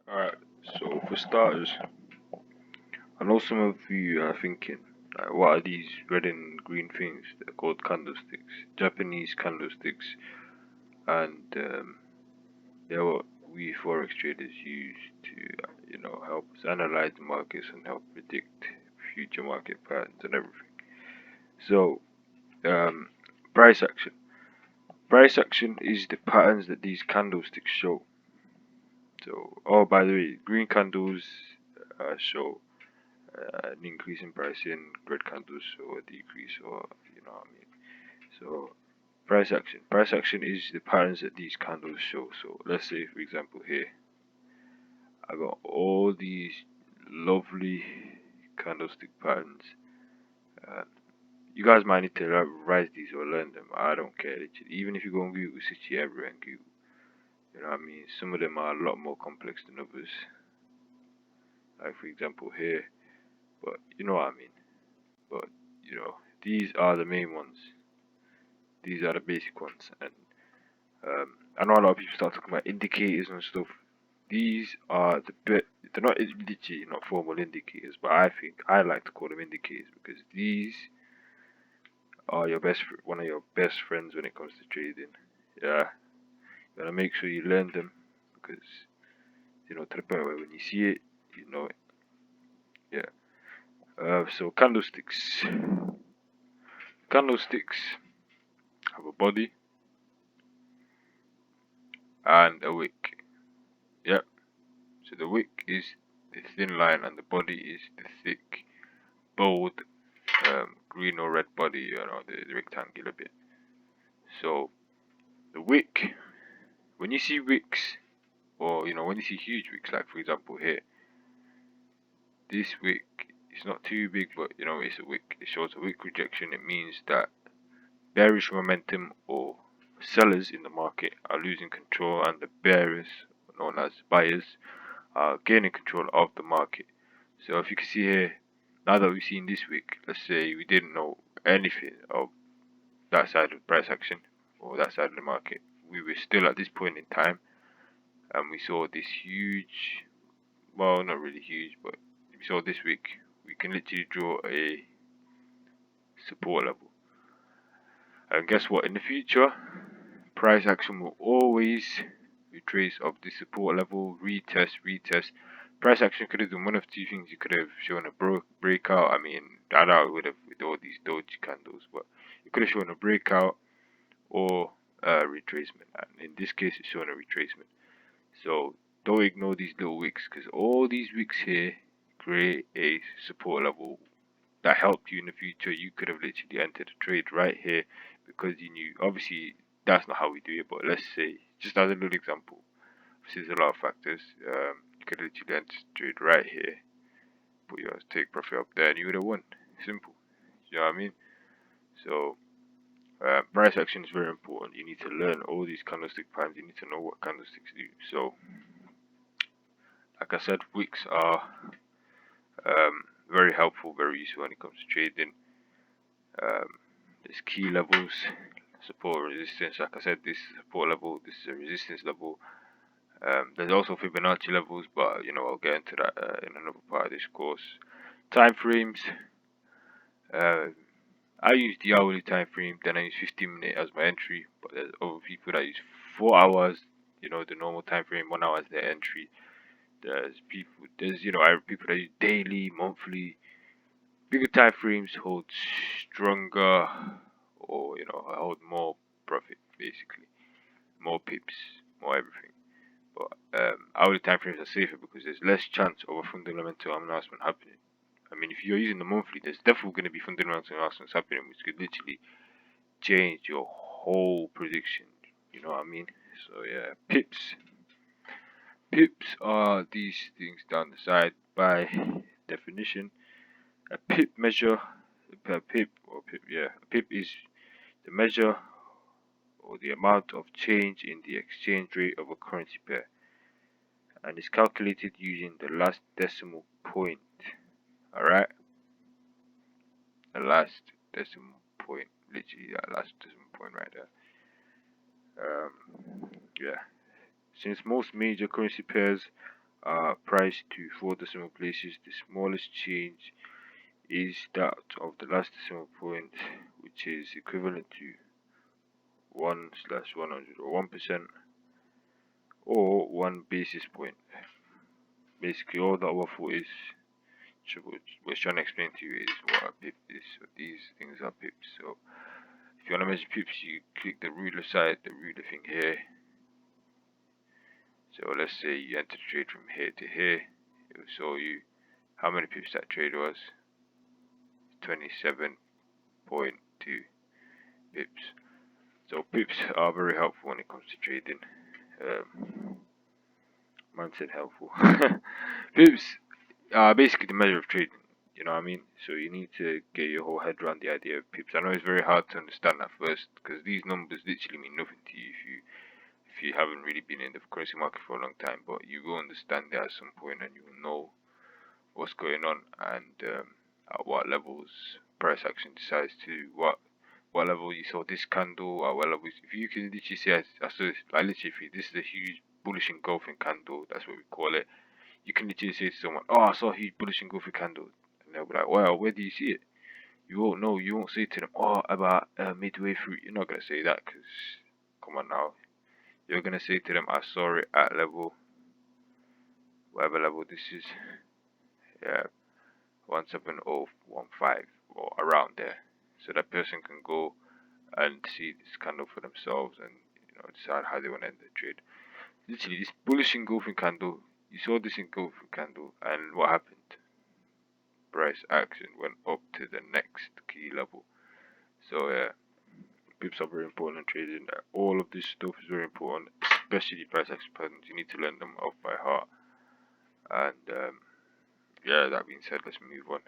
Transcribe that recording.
Alright, so for starters, I know some of you are thinking, like, what are these red and green things? They're called candlesticks, Japanese candlesticks, and they're what we forex traders use to, help us analyze the markets and help predict future market patterns and everything. So, um, price action. Price action is the patterns that these candlesticks show. So, oh, by the way, green candles show an increase in pricing, red candles show a decrease, or you know what I mean. So, price action. Price action is the patterns that these candles show. So, let's say, for example, here I got all these lovely candlestick patterns. Uh, you guys might need to write these or learn them. I don't care. Literally. Even if you go on Google, search everywhere and Google. You know what I mean? Some of them are a lot more complex than others. Like for example here, but you know what I mean. But these are the main ones. These are the basic ones, and I know a lot of people start talking about indicators and stuff. These are the bit. They're not literally not formal indicators, but I think I like to call them indicators because these are one of your best friends when it comes to trading. Yeah, you gotta make sure you learn them because to the point where when you see it, you know it. Yeah. So candlesticks. Candlesticks have a body and a wick. Yep. So the wick is the thin line and the body is the thick, bold, green or red body. The rectangular bit. So the wick. When you see wicks, or when you see huge wicks, like for example here, this wick is not too big, but it's a wick. It shows a wick rejection. It means that bearish momentum or sellers in the market are losing control and the bearers, known as buyers, are gaining control of the market. So if you can see here, now that we've seen this week, let's say we didn't know anything of that side of price action or that side of the market, we were still at this point in time and we saw this huge, well, not really huge, but we saw this week, we can literally draw a support level. And guess what? In the future, price action will always retrace of the support level, retest. Price action could have done one of two things. You could have shown a breakout. I mean, I doubt it would have with all these doji candles, but it could have shown a breakout or a retracement. And in this case, it's showing a retracement. So don't ignore these little wicks because all these wicks here create a support level that helped you in the future. You could have literally entered a trade right here because you knew. Obviously, that's not how we do it, but let's say, just as a little example, there's a lot of factors. You could literally enter a trade right here, put your take profit up there, and you would have won. Simple. You know what I mean? So, price action is very important. You need to learn all these candlestick patterns. You need to know what candlesticks do. So, like I said, wicks are very helpful, very useful when it comes to trading. Um, there's key levels, support, resistance. Like I said, this is a support level, this is a resistance level. There's also Fibonacci levels, but I'll get into that in another part of this course. Time frames. Uh, I use the hourly time frame, then I use 15-minute as my entry. But there's other people that use 4 hours. The normal time frame, 1 hour as their entry. There's people that use daily, monthly. Bigger time frames hold stronger, or hold more profit, basically, more pips, more everything. But hourly time frames are safer because there's less chance of a fundamental announcement happening. I mean, if you're using the monthly, there's definitely going to be fundamental announcements happening, which could literally change your whole prediction. You know what I mean? So yeah, pips. Pips are these things down the side by definition. A pip measure per pip or pip, yeah, a pip is the measure or the amount of change in the exchange rate of a currency pair and is calculated using the last decimal point. Alright? The last decimal point. Literally that last decimal point right there. Yeah. Since most major currency pairs are priced to 4 decimal places. The smallest change is that of the last decimal point, which is equivalent to 1/100 or 1% or 1 basis point. Basically, all that waffle is, what trying to explain to you is what a pip is. So these things are pips. So if you want to measure pips, you click the ruler side, the ruler thing here. So let's say you enter the trade from here to here. It will show you how many pips that trade was. 27.2 pips. So pips are very helpful when it comes to trading. Man said helpful. Pips are basically the measure of trading. You know what I mean? So you need to get your whole head around the idea of pips. I know it's very hard to understand at first because these numbers literally mean nothing to you if you haven't really been in the currency market for a long time. But you will understand it at some point, and you will know what's going on and at what levels price action decides to what level you saw this candle at what level. If you can literally see, I saw this, like literally, if this is a huge bullish engulfing candle, that's what we call it. You can literally say to someone, "Oh, I saw a huge bullish engulfing candle," and they'll be like, "Well, where do you see it?" You won't know. You won't say to them, "Oh, about midway through." You're not gonna say that because, come on now, you're gonna say to them, "I saw it at level, whatever level this is, yeah, 17015 or around there," so that person can go and see this candle for themselves and decide how they want to end the trade. Literally, this bullish engulfing candle, you saw this engulfing candle, and what happened? Price action went up to the next key level. So yeah, pips are very important in trading. All of this stuff is very important, especially price action patterns. You need to learn them off by heart. And yeah, that being said, let's move on.